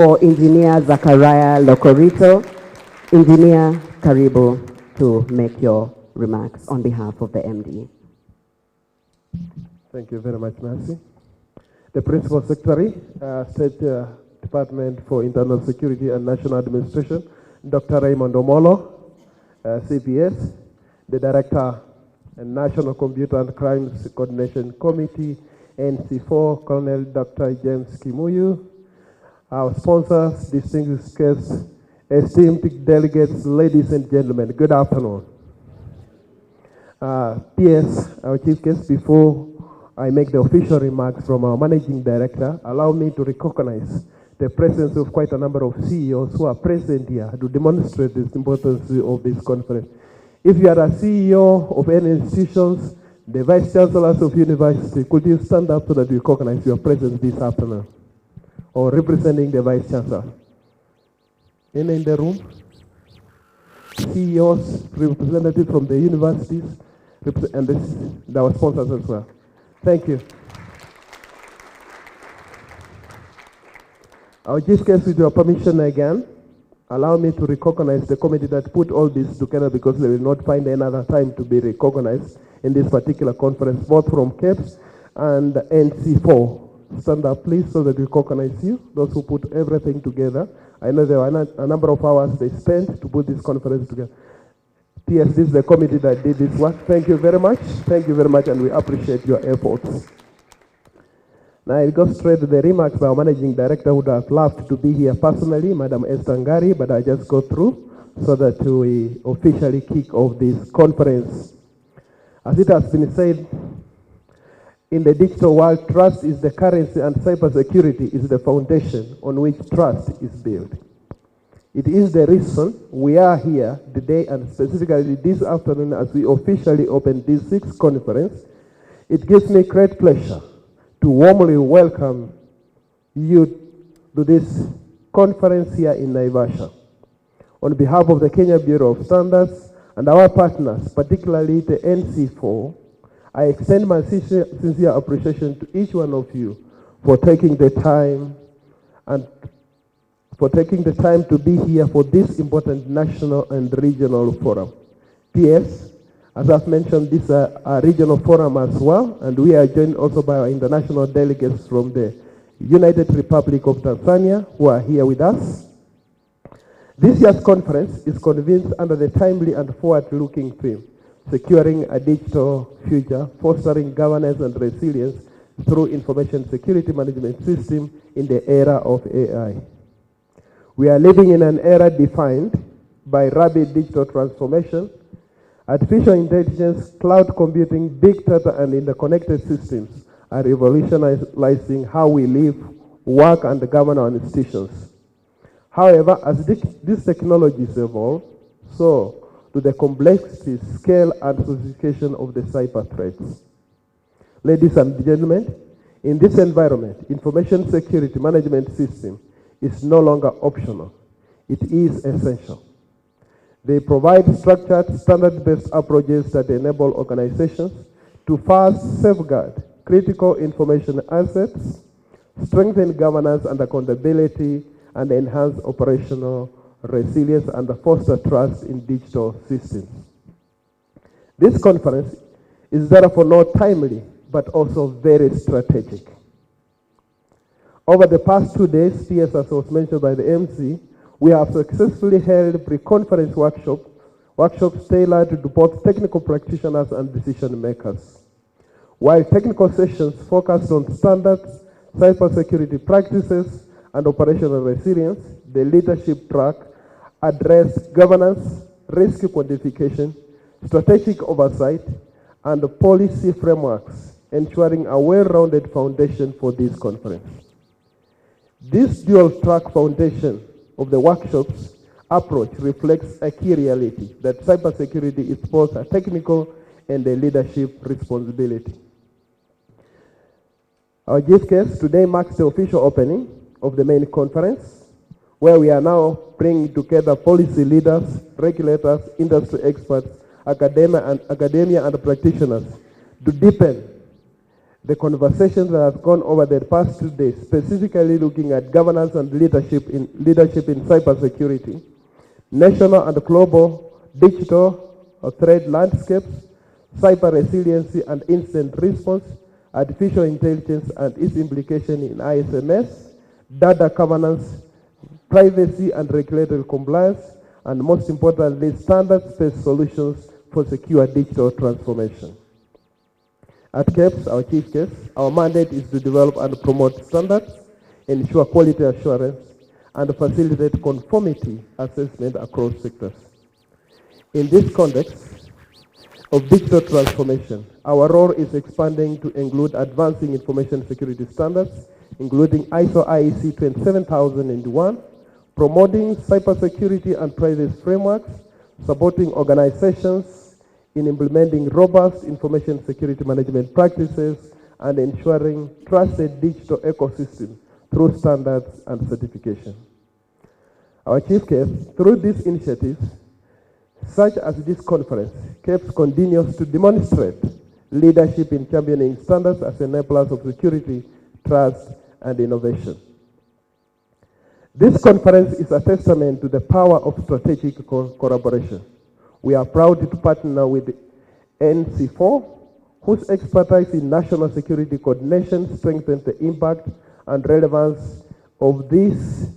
For Engineer Zachariah Locorito. Engineer, karibu to make your remarks on behalf of the MD. Thank you very much, Nancy. The Principal Secretary, State Department for Internal Security and National Administration, Dr. Raymond Omolo, CPS, the Director and National Computer and Crimes Coordination Committee, NC4, Colonel Dr. James Kimuyu, our sponsors, distinguished guests, esteemed delegates, ladies and gentlemen, good afternoon. PS, our chief guest, before I make the official remarks from our managing director, allow me to recognize the presence of quite a number of CEOs who are present here to demonstrate the importance of this conference. If you are a CEO of any institutions, the vice chancellors of university, could you stand up so that we recognize your presence this afternoon? Or representing the vice chancellor? Any in the room? CEOs, representatives from the universities, and our sponsors as well. Thank you. Our chief guest, with your permission again, allow me to recognize the committee that put all this together, because they will not find another time to be recognized in this particular conference, both from CAPS and NC4. Stand up, please, so that we recognize you, those who put everything together. I know there were a number of hours they spent to put this conference together. PS, this is the committee that did this work. Thank you very much. Thank you very much, and we appreciate your efforts. Now, I'll go straight to the remarks by our managing director, who would have loved to be here personally, Madam Esther Ngari, but I just go through so that we officially kick off this conference. As it has been said, in the digital world, trust is the currency and cybersecurity is the foundation on which trust is built. It is the reason we are here today, and specifically this afternoon as we officially open this 6th conference. It gives me great pleasure to warmly welcome you to this conference here in Naivasha. On behalf of the Kenya Bureau of Standards and our partners, particularly the NC4, I extend my sincere appreciation to each one of you for taking the time to be here for this important national and regional forum. PS, as I've mentioned, this is a regional forum as well, and we are joined also by our international delegates from the United Republic of Tanzania who are here with us. This year's conference is convened under the timely and forward-looking theme, securing a digital future, fostering governance and resilience through information security management system in the era of AI. We are living in an era defined by rapid digital transformation, artificial intelligence, cloud computing, big data, and interconnected systems are revolutionizing how we live, work, and govern our institutions. However, as these technologies evolve, so to the complexity, scale, and sophistication of the cyber threats. Ladies and gentlemen, in this environment, information security management system is no longer optional. It is essential. They provide structured, standard-based approaches that enable organizations to first safeguard critical information assets, strengthen governance and accountability, and enhance operational resilience and foster trust in digital systems. This conference is therefore not timely, but also very strategic. Over the past 2 days, PS, as was mentioned by the MC, we have successfully held pre-conference workshops tailored to both technical practitioners and decision makers. While technical sessions focused on standards, cybersecurity practices, and operational resilience, the leadership track addressed governance, risk quantification, strategic oversight, and policy frameworks, ensuring a well-rounded foundation for this conference. This dual-track foundation of the workshops approach reflects a key reality that cybersecurity is both a technical and a leadership responsibility. Our chief guest today marks the official opening of the main conference, where we are now bringing together policy leaders, regulators, industry experts, academia and practitioners to deepen The conversations that have gone over the past 2 days, specifically looking at governance and leadership in cybersecurity, national and global digital threat landscapes, cyber resiliency and incident response, artificial intelligence and its implication in ISMS, data governance, privacy and regulatory compliance, and most importantly, standards-based solutions for secure digital transformation. At CAPES, our chief CAPES, our mandate is to develop and promote standards, ensure quality assurance, and facilitate conformity assessment across sectors. In this context of digital transformation, our role is expanding to include advancing information security standards, including ISO IEC 27001, promoting cybersecurity and privacy frameworks, supporting organizations in implementing robust information security management practices, and ensuring trusted digital ecosystem through standards and certification. Our chief CAPES, through these initiatives, such as this conference, CAPES continues to demonstrate leadership in championing standards as enablers of security, trust, and innovation. This conference is a testament to the power of strategic collaboration. We are proud to partner with NC4, whose expertise in national security coordination strengthens the impact and relevance of this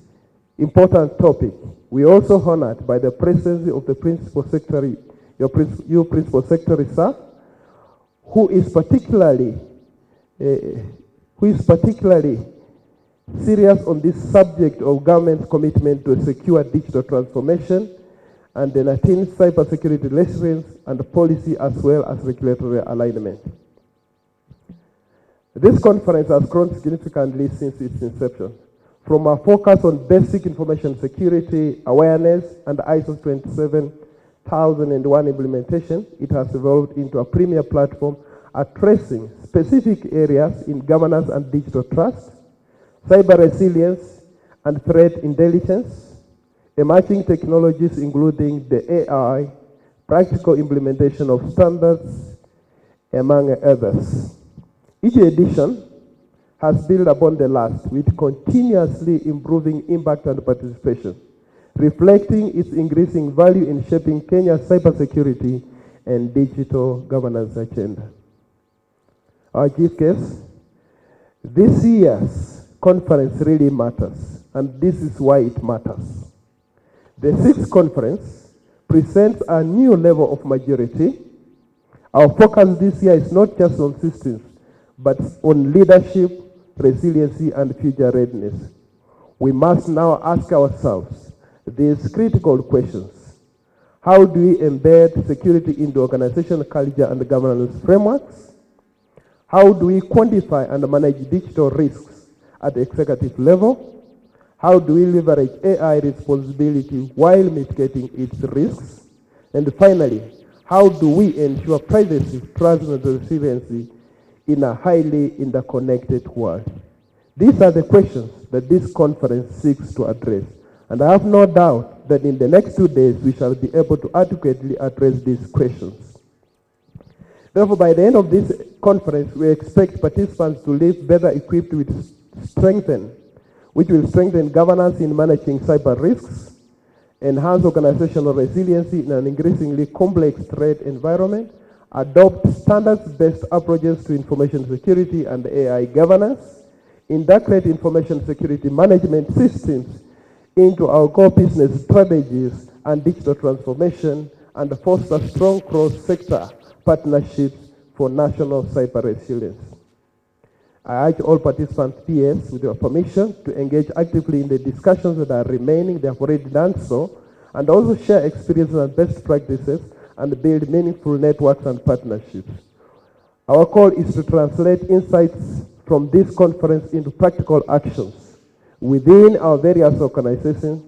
important topic. We are also honored by the presence of the Principal Secretary, your Principal Secretary, sir, who is particularly serious on this subject of government's commitment to a secure digital transformation and the Latin cybersecurity resilience and policy as well as regulatory alignment. This conference has grown significantly since its inception. From our focus on basic information security awareness and ISO 27001 implementation, it has evolved into a premier platform addressing specific areas in governance and digital trust, cyber resilience and threat intelligence, emerging technologies including the AI, practical implementation of standards, among others. Each edition has built upon the last with continuously improving impact and participation, reflecting its increasing value in shaping Kenya's cybersecurity and digital governance agenda. Our chief guest, this year's conference really matters, and this is why it matters. The sixth conference presents a new level of maturity. Our focus this year is not just on systems, but on leadership, resiliency, and future readiness. We must now ask ourselves these critical questions. How do we embed security into organizational culture and governance frameworks? How do we quantify and manage digital risks at the executive level? How do we leverage AI responsibility while mitigating its risks? And finally, how do we ensure privacy, trust, and resiliency in a highly interconnected world? These are the questions that this conference seeks to address. And I have no doubt that in the next 2 days, we shall be able to adequately address these questions. Therefore, by the end of this conference, we expect participants to leave better equipped which will strengthen governance in managing cyber risks, enhance organizational resiliency in an increasingly complex threat environment, adopt standards-based approaches to information security and AI governance, integrate information security management systems into our core business strategies and digital transformation, and foster strong cross-sector partnerships for national cyber resilience. I urge all participants, PS, with your permission, to engage actively in the discussions that are remaining. They have already done so, and also share experiences and best practices and build meaningful networks and partnerships. Our call is to translate insights from this conference into practical actions within our various organizations,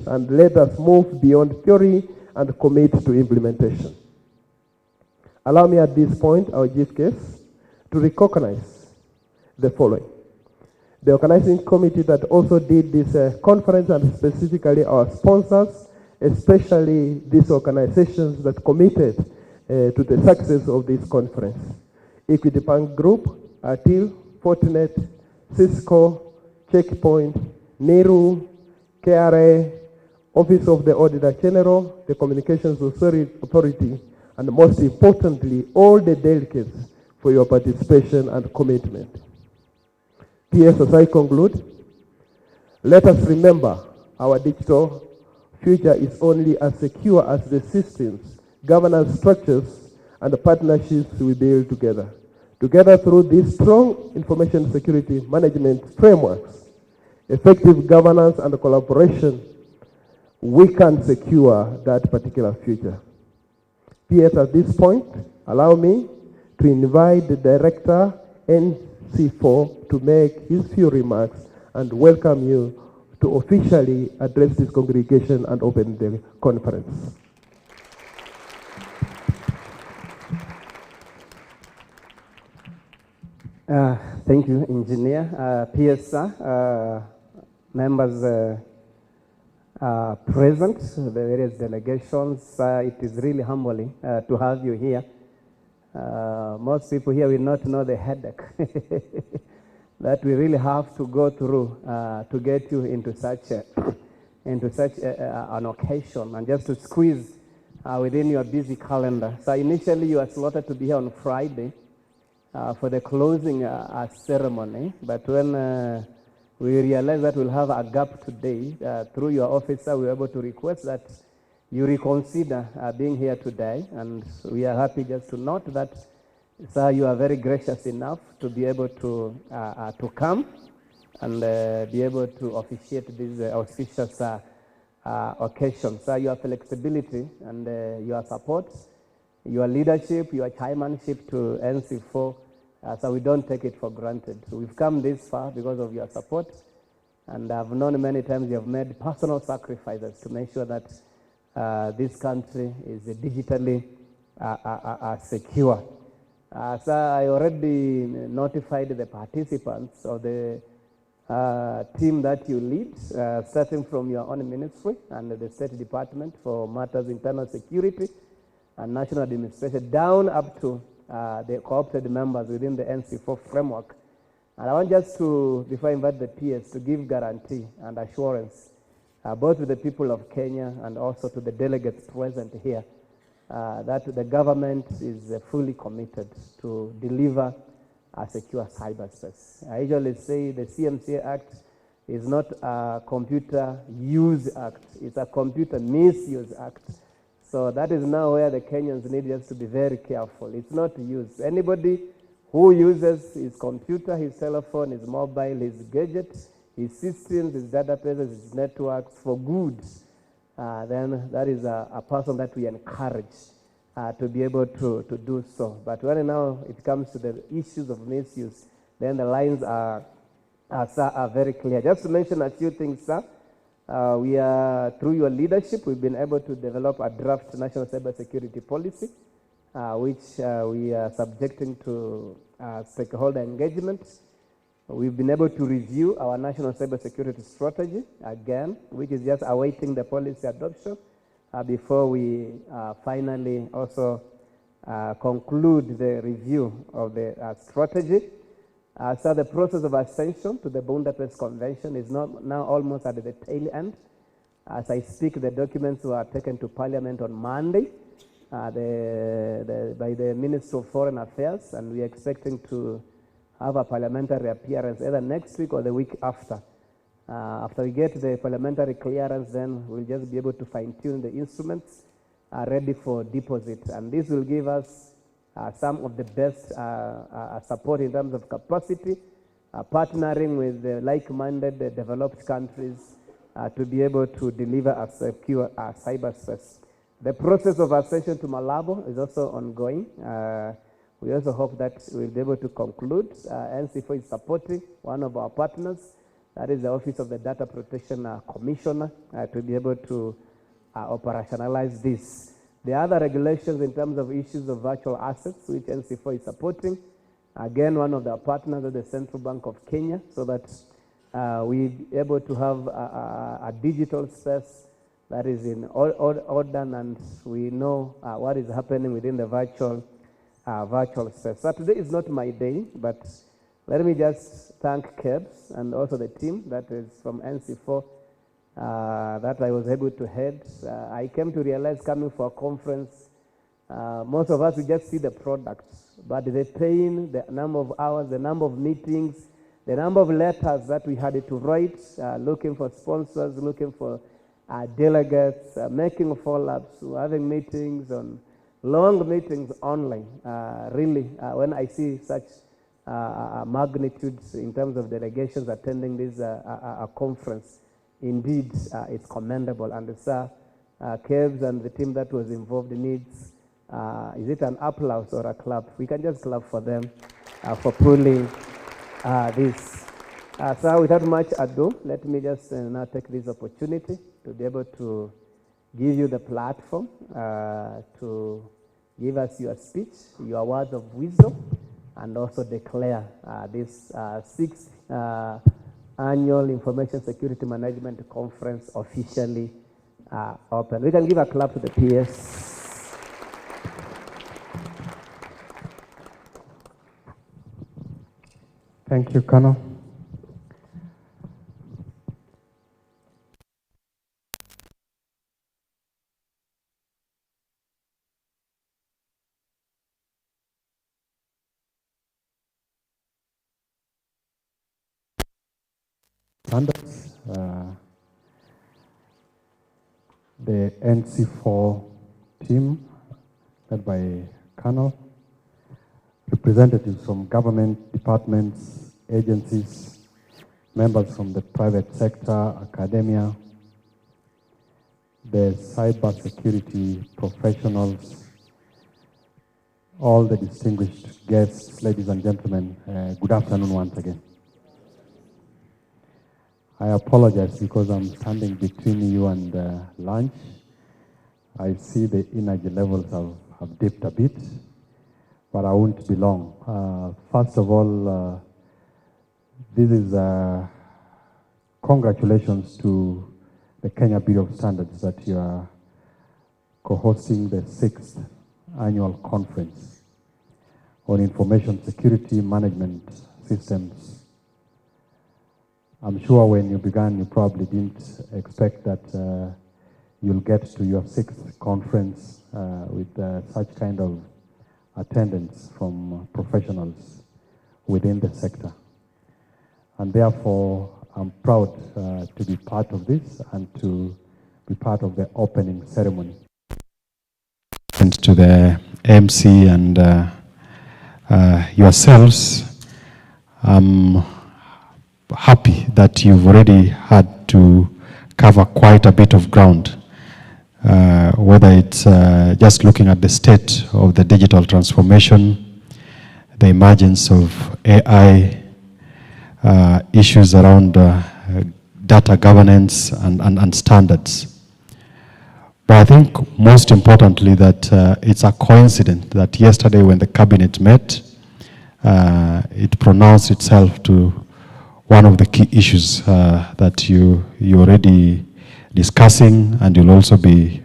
and let us move beyond theory and commit to implementation. Allow me at this point, our chief guest, to recognize the following. The organizing committee that also did this conference, and specifically our sponsors, especially these organizations that committed to the success of this conference. Equity Bank Group, Atil, Fortinet, Cisco, Checkpoint, NERU, KRA, Office of the Auditor General, the Communications Authority, and most importantly, all the delegates for your participation and commitment. PS, as I conclude, let us remember our digital future is only as secure as the systems, governance structures, and the partnerships we build together. Together through these strong information security management frameworks, effective governance and collaboration, we can secure that particular future. PS, at this point, allow me to invite the Director NC4 to make his few remarks and welcome you to officially address this congregation and open the conference. Thank you, Engineer. PS, members present, the various delegations, it is really humbling to have you here. Most people here will not know the headache that we really have to go through to get you into such an occasion and just to squeeze within your busy calendar. So initially you are slotted to be here on Friday for the closing ceremony, but when we realized that we'll have a gap today, through your officer we were able to request that you reconsider being here today, and we are happy just to note that, sir, you are very gracious enough to be able to come and be able to officiate this auspicious occasion. Sir, your flexibility and your support, your leadership, your chairmanship to NC4, so we don't take it for granted. So we've come this far because of your support, and I've known many times you have made personal sacrifices to make sure that this country is digitally secure. So I already notified the participants of the team that you lead, starting from your own ministry and the State Department for Matters Internal Security and National Administration, down up to the co-opted members within the NC4 framework. And I want just to, before I invite the PS, to give guarantee and assurance both to the people of Kenya and also to the delegates present here that the government is fully committed to deliver a secure cyberspace. I usually say the CMCA Act is not a computer use act, it's a computer misuse act. So that is now where the Kenyans need us to be very careful. It's not use. Anybody who uses his computer, his telephone, his mobile, his gadgets, his systems, his databases, his networks for good, then that is a person that we encourage to be able to do so. But when now it comes to the issues of misuse, then the lines are very clear. Just to mention a few things, sir. We are, through your leadership, we've been able to develop a draft national cybersecurity policy, which we are subjecting to stakeholder engagement. We've been able to review our national cybersecurity strategy again, which is just awaiting the policy adoption before we finally also conclude the review of the strategy. So the process of ascension to the Budapest Convention is now almost at the tail end. As I speak, the documents were taken to Parliament on Monday by the Minister of Foreign Affairs, and we are expecting to have a parliamentary appearance either next week or the week after. After we get the parliamentary clearance, then we'll just be able to fine-tune the instruments ready for deposit, and this will give us some of the best support in terms of capacity, partnering with the like-minded developed countries to be able to deliver a secure cyberspace. The process of accession to Malabo is also ongoing. We also hope that we'll be able to conclude. NC4 is supporting one of our partners, that is the Office of the Data Protection Commissioner, to be able to operationalize this. The other regulations in terms of issues of virtual assets, which NC4 is supporting, again, one of the partners of the Central Bank of Kenya, so that we're able to have a digital space that is in order, and we know what is happening within the virtual virtual space. So today is not my day, but let me just thank KEBS and also the team that is from NC4 that I was able to head. I came to realize coming for a conference, most of us, we just see the products, but the pain, the number of hours, the number of meetings, the number of letters that we had to write, looking for sponsors, looking for delegates, making follow-ups, having meetings on long meetings online. Really, when I see such magnitudes in terms of delegations attending this conference, indeed, it's commendable. And KEBS and the team that was involved needs, is it an applause or a clap? We can just clap for them for pulling this. So without much ado, let me just now take this opportunity to be able to give you the platform to give us your speech, your words of wisdom, and also declare this sixth annual Information Security Management Conference officially open. We can give a clap to the PS. Thank you, Colonel. Standards, the NC4 team led by Colonel, representatives from government departments, agencies, members from the private sector, academia, the cybersecurity professionals, all the distinguished guests, ladies and gentlemen, good afternoon once again. I apologize because I'm standing between you and lunch. I see the energy levels have dipped a bit, but I won't be long. First of all, this is congratulations to the Kenya Bureau of Standards that you are co-hosting the 6th annual conference on information security management systems. I'm sure when you began, you probably didn't expect that you'll get to your 6th conference with such kind of attendance from professionals within the sector. And therefore, I'm proud to be part of this and to be part of the opening ceremony. And to the MC and yourselves, I'm happy that you've already had to cover quite a bit of ground, whether it's just looking at the state of the digital transformation, the emergence of AI, issues around data governance and standards. But I think most importantly that it's a coincidence that yesterday when the cabinet met, it pronounced itself to one of the key issues that you're already discussing and you'll also be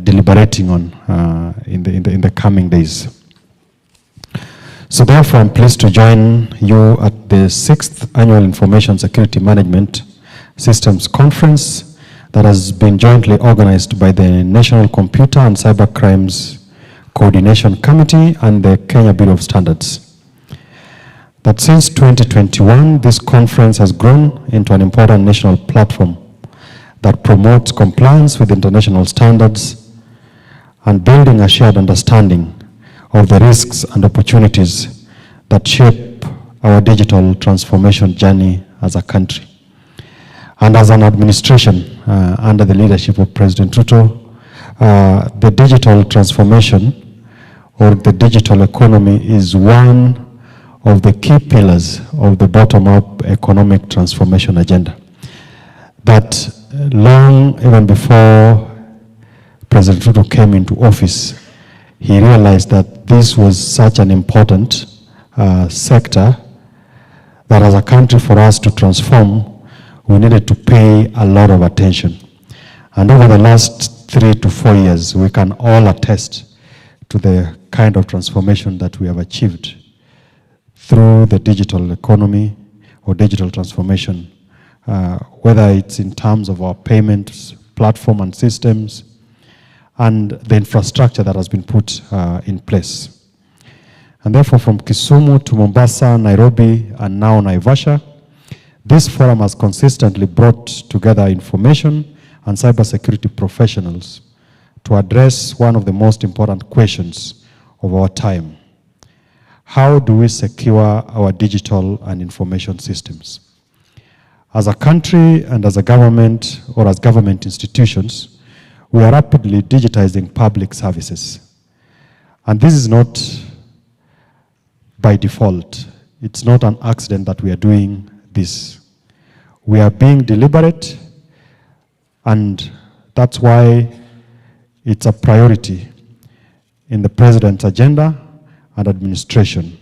deliberating on in the coming days. So therefore, I'm pleased to join you at the 6th Annual Information Security Management Systems Conference that has been jointly organized by the National Computer and Cyber Crimes Coordination Committee and the Kenya Bureau of Standards. That since 2021, this conference has grown into an important national platform that promotes compliance with international standards and building a shared understanding of the risks and opportunities that shape our digital transformation journey as a country. And as an administration under the leadership of President Ruto, the digital transformation or the digital economy is one of the key pillars of the bottom-up economic transformation agenda. That long, even before President Ruto came into office, he realized that this was such an important sector that as a country for us to transform, we needed to pay a lot of attention. And over the last 3 to 4 years, we can all attest to the kind of transformation that we have achieved through the digital economy or digital transformation, whether it's in terms of our payments, platform and systems, and the infrastructure that has been put in place. And therefore, from Kisumu to Mombasa, Nairobi, and now Naivasha, this forum has consistently brought together information and cybersecurity professionals to address one of the most important questions of our time. How do we secure our digital and information systems? As a country and as a government or as government institutions, we are rapidly digitizing public services. And this is not by default. It's not an accident that we are doing this. We are being deliberate, and that's why it's a priority in the President's agenda and administration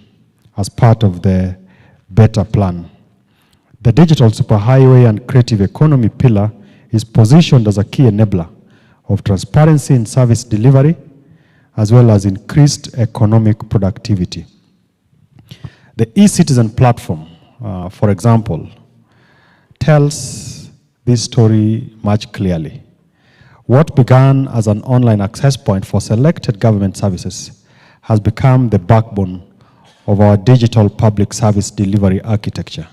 as part of the Better Plan. The digital superhighway and creative economy pillar is positioned as a key enabler of transparency in service delivery, as well as increased economic productivity. The e-citizen platform, for example, tells this story much clearly. What began as an online access point for selected government services has become the backbone of our digital public service delivery architecture.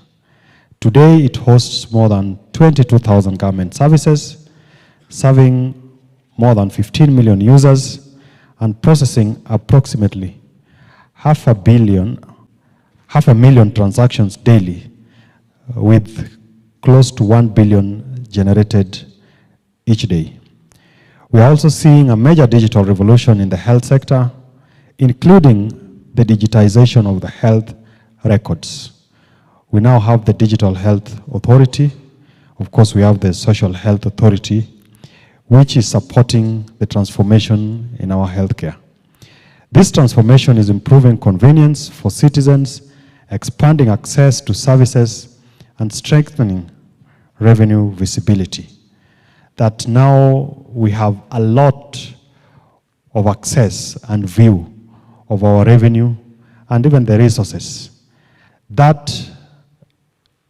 Today, it hosts more than 22,000 government services, serving more than 15 million users and processing approximately half a million transactions daily, with close to 1 billion generated each day. We are also seeing a major digital revolution in the health sector, including the digitization of the health records. We now have the Digital Health Authority. Of course, we have the Social Health Authority, which is supporting the transformation in our healthcare. This transformation is improving convenience for citizens, expanding access to services, and strengthening revenue visibility. That now we have a lot of access and view of our revenue and even the resources. That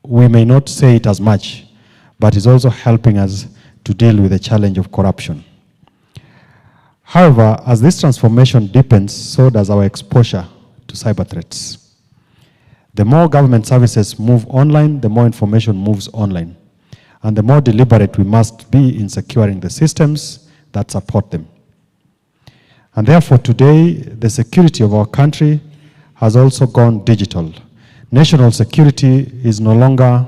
we may not say it as much, but is also helping us to deal with the challenge of corruption. However, as this transformation deepens, so does our exposure to cyber threats. The more government services move online, the more information moves online, and the more deliberate we must be in securing the systems that support them. And therefore, today, the security of our country has also gone digital. National security is no longer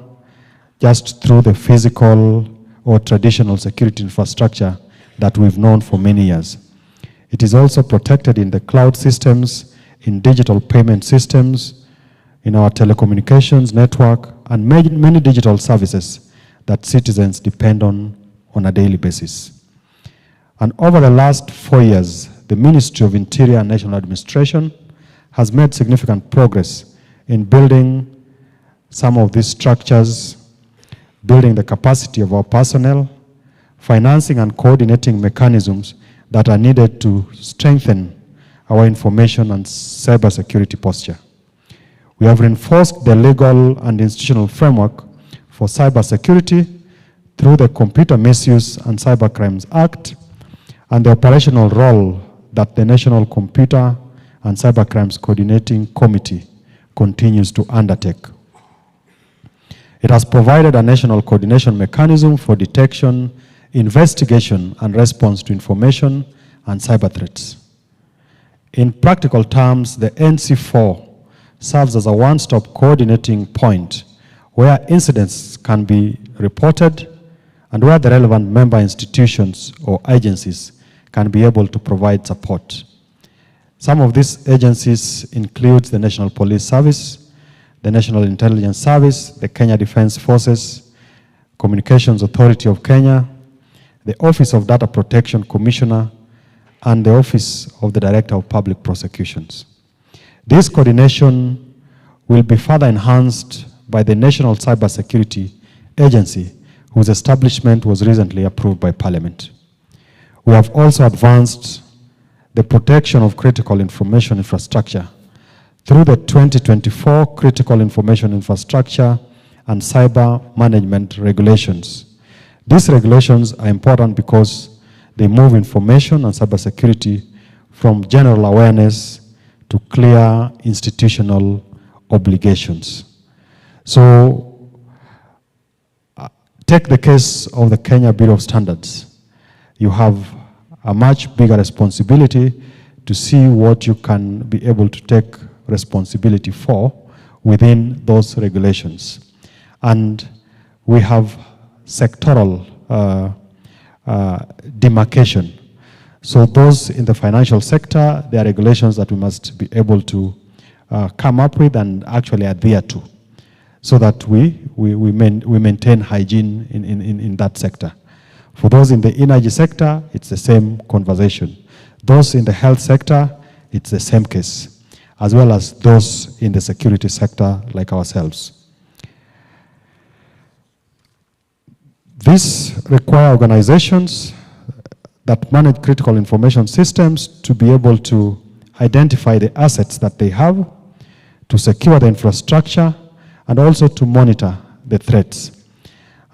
just through the physical or traditional security infrastructure that we've known for many years. It is also protected in the cloud systems, in digital payment systems, in our telecommunications network, and many digital services that citizens depend on a daily basis. And over the last 4 years, the Ministry of Interior and National Administration has made significant progress in building some of these structures, building the capacity of our personnel, financing and coordinating mechanisms that are needed to strengthen our information and cybersecurity posture. We have reinforced the legal and institutional framework for cybersecurity through the Computer Misuse and Cybercrimes Act and the operational role that the National Computer and Cybercrimes Coordinating Committee continues to undertake. It has provided a national coordination mechanism for detection, investigation, and response to information and cyber threats. In practical terms, the NC4 serves as a one-stop coordinating point where incidents can be reported and where the relevant member institutions or agencies can be able to provide support. Some of these agencies include the National Police Service, the National Intelligence Service, the Kenya Defence Forces, Communications Authority of Kenya, the Office of Data Protection Commissioner, and the Office of the Director of Public Prosecutions. This coordination will be further enhanced by the National Cybersecurity Agency, whose establishment was recently approved by Parliament. We have also advanced the protection of critical information infrastructure through the 2024 Critical Information Infrastructure and Cyber Management Regulations. These regulations are important because they move information and cybersecurity from general awareness to clear institutional obligations. So, take the case of the Kenya Bureau of Standards. You have a much bigger responsibility to see what you can be able to take responsibility for within those regulations. And we have sectoral demarcation. So those in the financial sector, there are regulations that we must be able to come up with and actually adhere to, so that we maintain hygiene in that sector. For those in the energy sector, it's the same conversation. Those in the health sector, it's the same case, as well as those in the security sector like ourselves. These require organizations that manage critical information systems to be able to identify the assets that they have, to secure the infrastructure, and also to monitor the threats.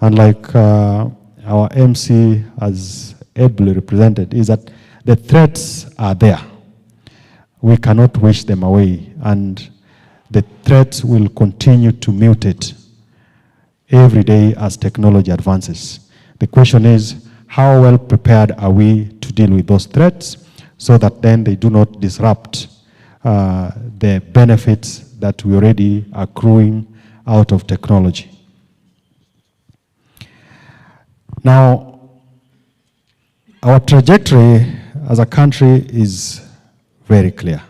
And like our MC has ably represented, is that the threats are there. We cannot wish them away, and the threats will continue to mutate every day as technology advances. The question is, how well prepared are we to deal with those threats so that then they do not disrupt the benefits that we already are accruing out of technology? Now, our trajectory as a country is very clear.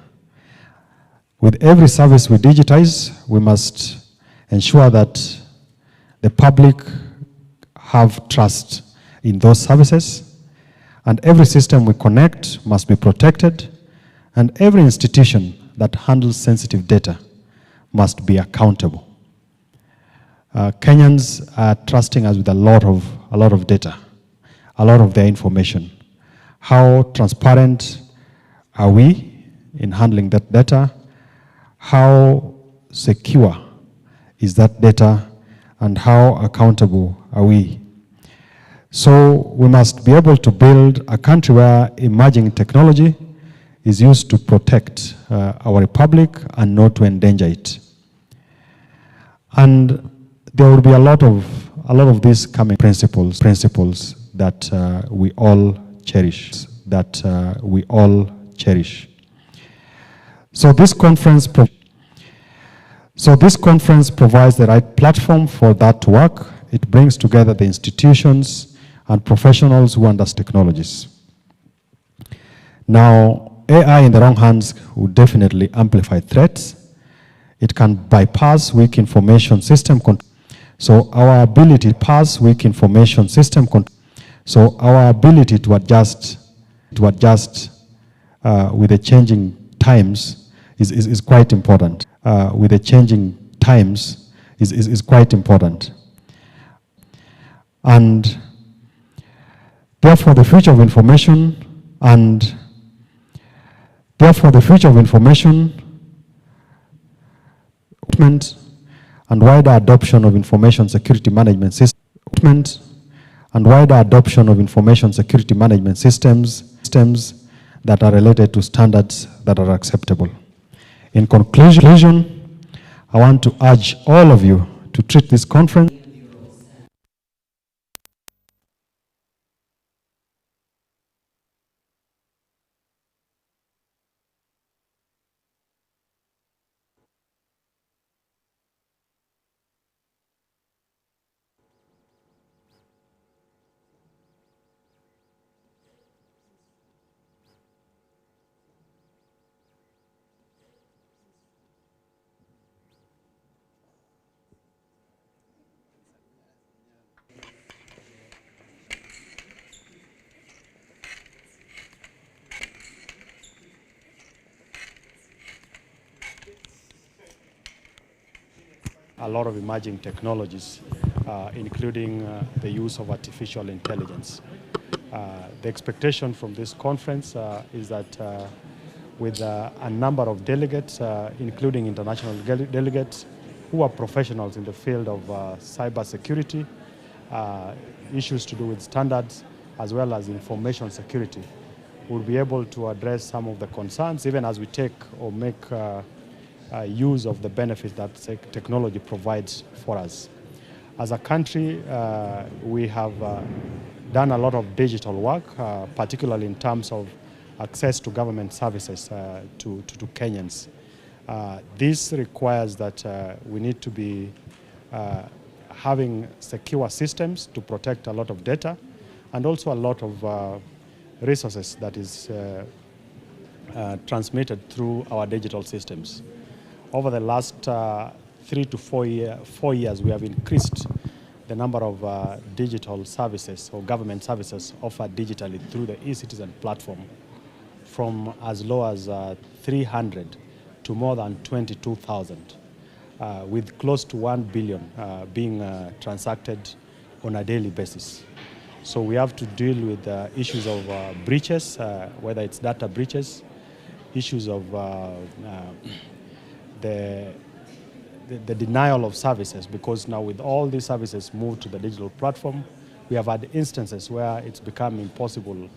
With every service we digitize, we must ensure that the public have trust in those services, and every system we connect must be protected, and every institution that handles sensitive data must be accountable. Kenyans are trusting us with a lot of data, a lot of their information. How transparent are we in handling that data? How secure is that data? And how accountable are we? So we must be able to build a country where emerging technology is used to protect our republic and not to endanger it. And there will be a lot of these coming principles that we all cherish. So this conference provides the right platform for that to work. It brings together the institutions and professionals who understand technologies. Now, AI in the wrong hands would definitely amplify threats. It can bypass weak information system control. So our ability to pass weak information system control. So our ability to adjust with the changing times is quite important. With the changing times is quite important. And therefore the future of information and wider adoption of information security management systems that are related to standards that are acceptable. In conclusion, I want to urge all of you to treat this conference a lot of emerging technologies, including the use of artificial intelligence. The expectation from this conference is that with a number of delegates, including international delegates, who are professionals in the field of cyber security, issues to do with standards, as well as information security, we'll be able to address some of the concerns, even as we take or make use of the benefits that technology provides for us. As a country, we have done a lot of digital work, particularly in terms of access to government services to Kenyans. This requires that we need to be having secure systems to protect a lot of data, and also a lot of resources that is transmitted through our digital systems. Over the last 3 to 4 years, we have increased the number of digital services or government services offered digitally through the eCitizen platform from as low as 300 to more than 22,000, with close to 1 billion being transacted on a daily basis. So we have to deal with issues of breaches, whether it's data breaches, issues of the denial of services, because now with all these services moved to the digital platform, we have had instances where it's become impossible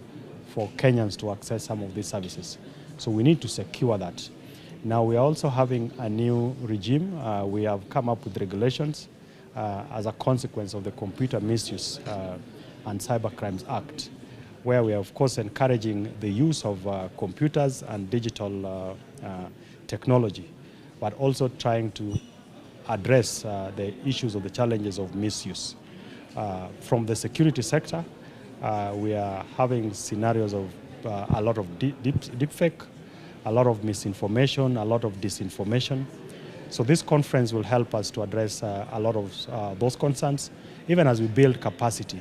for Kenyans to access some of these services. So we need to secure that. Now we are also having a new regime. We have come up with regulations as a consequence of the Computer Misuse and Cybercrimes Act, where we are of course encouraging the use of computers and digital technology, but also trying to address the issues of the challenges of misuse. From the security sector, we are having scenarios of a lot of deepfake, a lot of misinformation, a lot of disinformation. So this conference will help us to address a lot of those concerns, even as we build capacity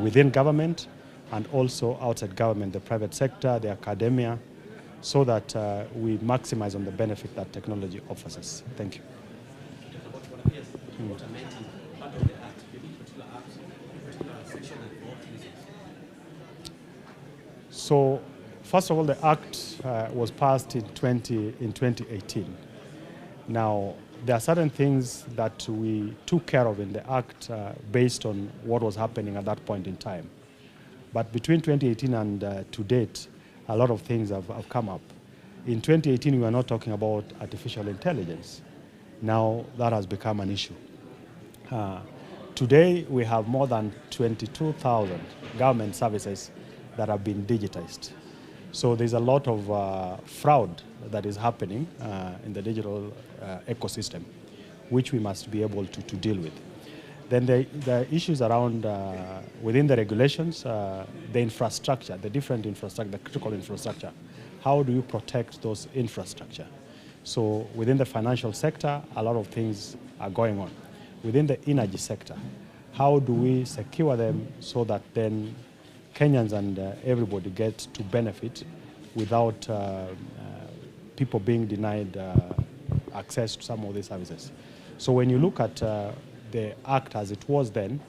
within government and also outside government, the private sector, the academia, so that we maximize on the benefit that technology offers us. Thank you. So, first of all, the Act was passed in 2018. Now, there are certain things that we took care of in the Act based on what was happening at that point in time. But between 2018 and to date, a lot of things have come up. In 2018, we were not talking about artificial intelligence. Now, that has become an issue. Today, we have more than 22,000 government services that have been digitized. So there's a lot of fraud that is happening in the digital ecosystem, which we must be able to deal with. Then the issues around, within the regulations, the infrastructure, the different infrastructure, the critical infrastructure. How do you protect those infrastructure? So within the financial sector, a lot of things are going on. Within the energy sector, how do we secure them so that then Kenyans and everybody get to benefit without people being denied access to some of these services? So when you look at the Act as it was then,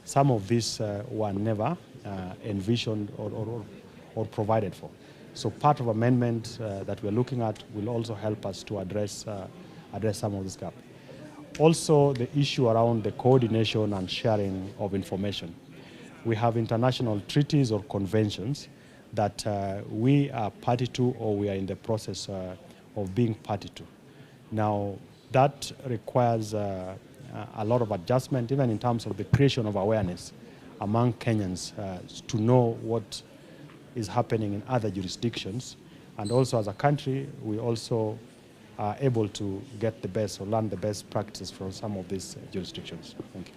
some of these were never envisioned or provided for. So part of amendment that we're looking at will also help us to address some of this gap. Also, the issue around the coordination and sharing of information. We have international treaties or conventions that we are party to, or we are in the process of being party to. Now, that requires a lot of adjustment, even in terms of the creation of awareness among Kenyans to know what is happening in other jurisdictions. And also as a country, we also are able to get the best or learn the best practices from some of these jurisdictions. Thank you.